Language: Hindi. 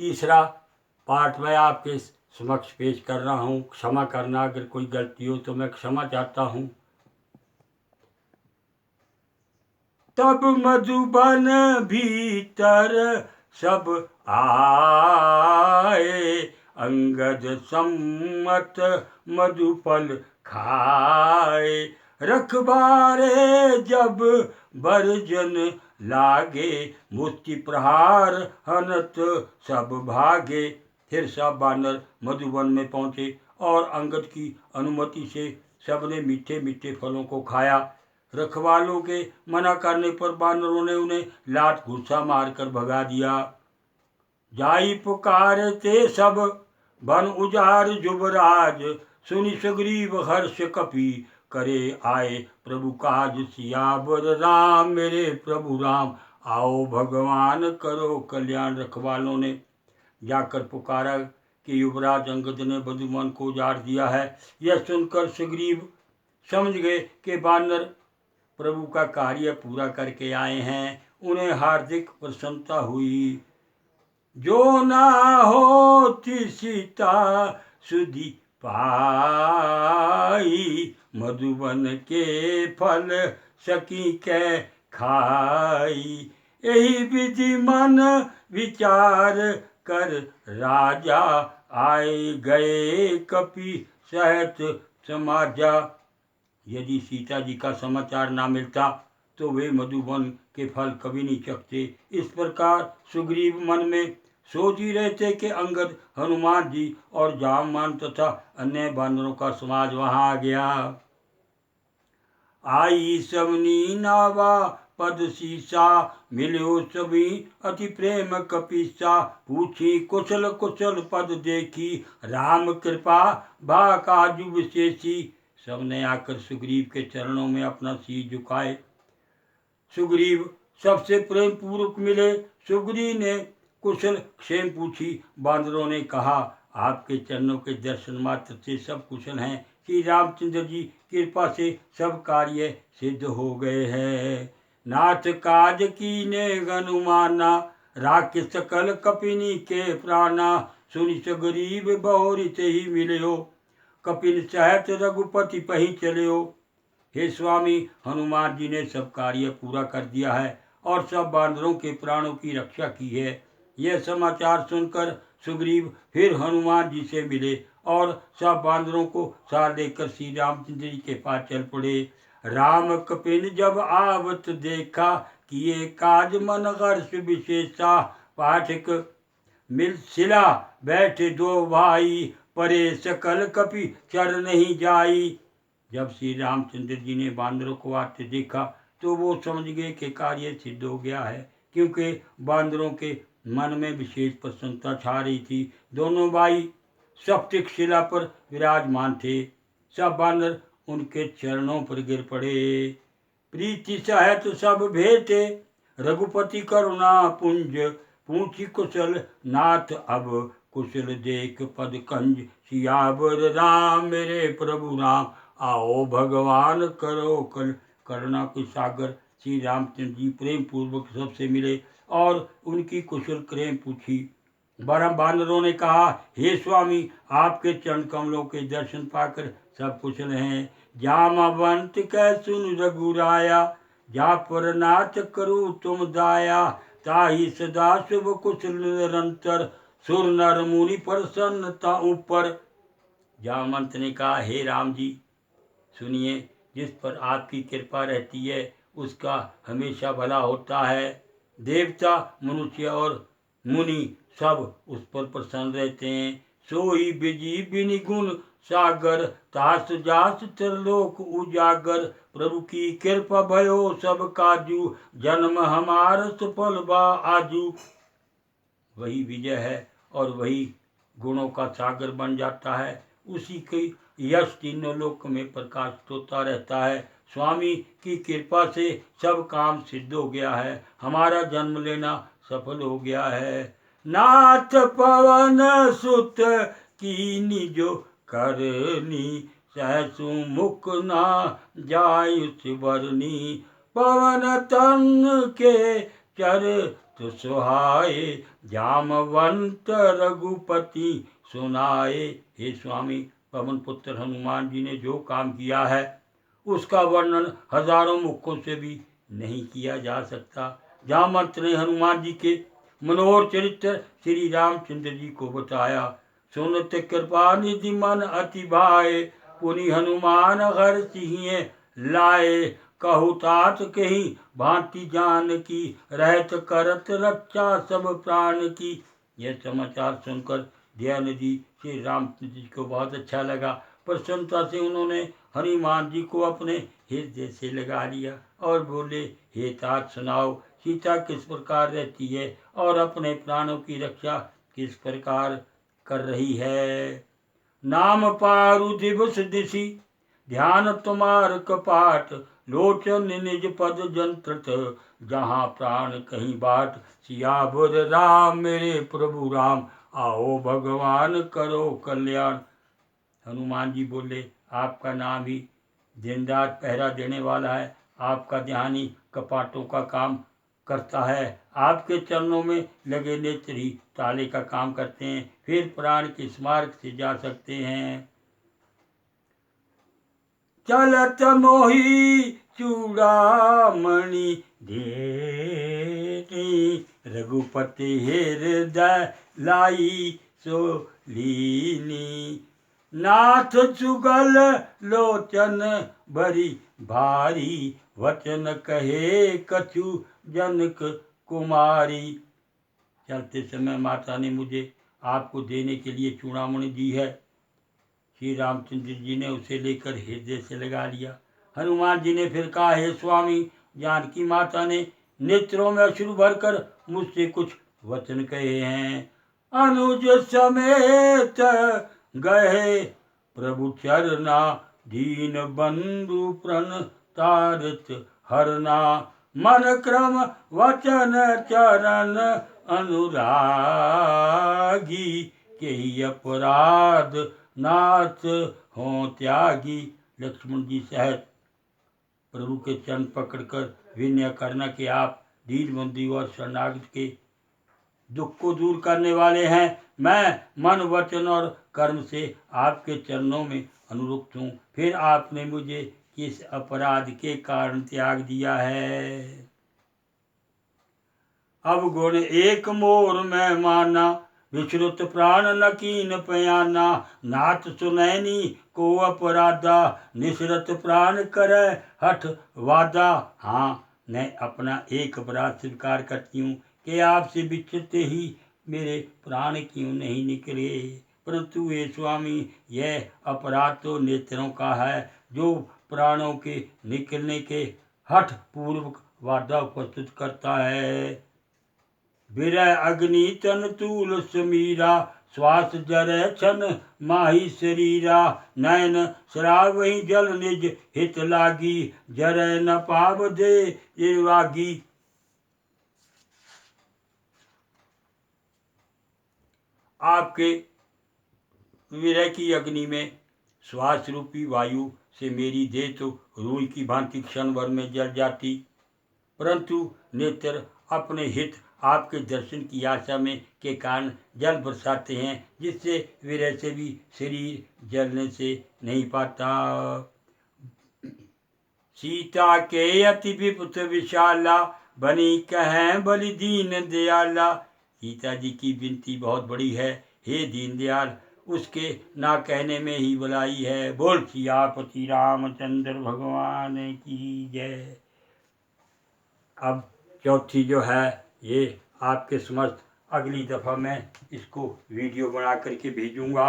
तीसरा पाठ मैं आपके समक्ष पेश कर रहा हूँ। क्षमा करना, अगर कोई गलती हो तो मैं क्षमा चाहता हूँ। तब मधुबन भीतर सब आए, अंगद सम्मत मधुफल खाए। रखबारे जब बरजन लागे, मुष्टि प्रहार हनत सब भागे। फिर सब बानर मधुवन में पहुँचे और अंगद की अनुमति से सबने मीठे मीठे फलों को खाया। रखवालों के मना करने पर बानरों ने उन्हें लात घुसा मारकर भगा दिया। जाई पुकारते सब बन उजार जुबराज, सुनि सुग्रीव हर्ष कपि करे आए प्रभु काज। सियावर राम मेरे प्रभु राम, आओ भगवान करो कल्याण। रखवालों ने जाकर पुकारा कि युवराज अंगद ने मधुवन को उजाड़ दिया है। यह सुनकर सुग्रीव समझ गए कि बानर प्रभु का कार्य पूरा करके आए हैं। उन्हें हार्दिक प्रसन्नता हुई। जो ना होती सीता सुधि पाई, मधुवन के फल सकी कै खाई। यही विधि मन विचार कर राजा, आए गए कपि सहित समाजा। यदि सीता जी का समाचार ना मिलता तो वे मधुवन के फल कभी नहीं चखते। इस प्रकार सुग्रीव मन में सोच ही रहे थे कि अंगद, हनुमान जी और जामवान तथा अन्य बानरों का समाज वहां आ गया। आई सबनी नावा पद सीसा, मिलो सभी अति प्रेम कपीसा। पूछी कुशल कुशल पद देखी, राम कृपा भा काजु विशेषी। सबने आकर सुग्रीव के चरणों में अपना शीश झुकाए। सुग्रीव सबसे प्रेम पूर्वक मिले। सुग्रीव ने कुशल क्षेम पूछी। बांदरों ने कहा, आपके चरणों के दर्शन मात्र से सब कुशल हैं। श्री रामचंद्र जी कृपा से सब कार्य सिद्ध हो गए हैं। नाथ काज कीने हनुमाना, राख्य सकल कपिनी के प्राणा। सुनि सुग्रीव बहुरित ही मिलियो, कपिन सहित रघुपति पही चलियो। हे स्वामी, हनुमान जी ने सब कार्य पूरा कर दिया है और सब बांदरों के प्राणों की रक्षा की है। यह समाचार सुनकर सुग्रीव फिर हनुमान जी से मिले और सब बांदरों को साथ लेकर श्री रामचंद्र जी के पास चल पड़े। राम कपिन जब आवत देखा, किए काज मन हर्ष विशेषा। पाठक मिल सिला बैठे दो भाई, परे सकल कपि चर नहीं जाई। जब श्री रामचंद्र जी ने बांदरों को आते देखा तो वो समझ गए कि कार्य सिद्ध हो गया है, क्योंकि बांदरों के मन में विशेष प्रसन्नता छा रही थी। दोनों भाई सप्तिक शिला पर विराजमान थे। सब बानर उनके चरणों पर गिर पड़े। प्रीति सहित सब भेटे, रघुपति करुणा पुंज। पूछी कुशल नाथ अब कुशल देख पद कंज। सियावर राम मेरे प्रभु राम, आओ भगवान करो करुणा के सागर। श्री रामचंद्र जी प्रेम पूर्वक सबसे मिले और उनकी कुशल प्रेम पूछी। बानरों ने कहा, हे स्वामी, आपके चरण कमलों के दर्शन पाकर सब कुशल हैं। जामवंत कै सुन रघुराया, जा पर नाथ करो तुम दाया। ताहि सदा शुभ कुशल निरंतर, सुर नर मुनि प्रसन्नता ऊपर। जामवंत ने कहा, हे राम जी सुनिए, जिस पर आपकी कृपा रहती है उसका हमेशा भला होता है। देवता, मनुष्य और मुनि सब उस पर प्रसन्न रहते हैं। सोई बिजी बिनि गुण सागर, तास जास त्रिलोक उजागर। प्रभु की कृपा भयो सब काजू, जन्म हमार सफल बा आजू। वही विजय है और वही गुणों का सागर बन जाता है। उसी के यश तीनों लोक में प्रकाशित होता रहता है। स्वामी की कृपा से सब काम सिद्ध हो गया है। हमारा जन्म लेना सफल हो गया है। नाथ पवन सुत कीनी जो करनी, सहसु मुख ना जायु बरनी। पवन तन के चर तो सुहाए, जामवंत रघुपति सुनाए। हे स्वामी, पवन पुत्र हनुमान जी ने जो काम किया है उसका वर्णन हजारों मुखों से भी नहीं किया जा सकता। जामवंत ने हनुमान जी के मनोहर चरित्र श्री रामचंद्र जी को बताया। सुनत कृपा निधि मन अति भाए, पुनि हनुमान हर सिंह लाए। कहु तात कहीं भांति जान की, रहत करत रक्षा सब प्राण की। यह समाचार सुनकर दयानिधि जी श्री रामचंद्र जी को बहुत अच्छा लगा। प्रसन्नता से उन्होंने हनुमान जी को अपने हृदय से लगा लिया और बोले, हे तात सुनाओ, सीता किस प्रकार रहती है और अपने प्राणों की रक्षा किस प्रकार कर रही है। नाम पारु दिवस दिशि, ध्यान तुम्हार कपाट। लोचन निज पद जंत्रत, जहाँ प्राण कहीं बाट। सियावर राम मेरे प्रभु राम, आओ भगवान करो कल्याण। हनुमान जी बोले, आपका नाम ही दिन रात पहरा देने वाला है, आपका ध्यान ही कपाटों का काम करता है। आपके चरणों में लगे नेत्र ही ताले का काम करते हैं, फिर प्राण किस मार्ग से जा सकते हैं। चलत मोही चूड़ामणि धेरी, रघुपति हृदय लाई सो लीनी। नाथ जुगल लोचन भरी भारी, वचन कहे कछु जनक कुमारी। चलते समय माता ने मुझे आपको देने के लिए चूड़ामणि दी है। श्री रामचंद्र जी ने उसे लेकर हृदय से लगा लिया। हनुमान जी ने फिर कहा, हे स्वामी, जानकी माता ने नेत्रों में अश्रु भरकर मुझसे कुछ वचन कहे हैं। अनुज समेत गए प्रभु चरना, दीन बंधु प्रण तारित हरना। मन क्रम वचन चरण अनुरागी, के अपराध नाथ हो त्यागी। लक्ष्मण जी सहित प्रभु के चरण पकड़कर विनय करना कि आप दीनबंधु और शरणागत के दुख को दूर करने वाले हैं। मैं मन वचन और कर्म से आपके चरणों में अनुरक्त हूँ, फिर आपने मुझे किस अपराध के कारण त्याग दिया है। अब गुण एक मोर में माना, विश्रुत प्राण नकीन पयाना। नाथ सुनैनी को अपराधा, निसरत प्राण करे हठ वादा। हाँ, मैं अपना एक अपराध स्वीकार करती हूँ कि आपसे बिछड़ते ही मेरे प्राण क्यों नहीं निकले। परंतु हे स्वामी, यह अपराध तो नेत्रों का है, जो प्राणों के निकलने के हठ पूर्वक वादा उपस्थित करता है। विरह अग्नि तन तूल समीरा, श्वास जरे छन माही शरीरा। नयन श्रावहि जल निज हित लागी, जरे न पाव दे निर्वागी। आपके विरह की अग्नि में श्वास रूपी वायु से मेरी देह तो रूई की भांति क्षण भर में जल जाती, परंतु नेत्र अपने हित आपके दर्शन की आशा में के कारण जल बरसाते हैं, जिससे विरह से भी शरीर जलने से नहीं पाता। सीता के अति विपुत विशाला, बनी कहें बलि दीन दयाला। सीता जी की विनती बहुत बड़ी है, हे दीन दयाल, उसके ना कहने में ही भलाई है। बोल सियापति रामचंद्र भगवान की जय। अब चौथी जो है ये आपके समस्त अगली दफ़ा मैं इसको वीडियो बना करके भेजूँगा।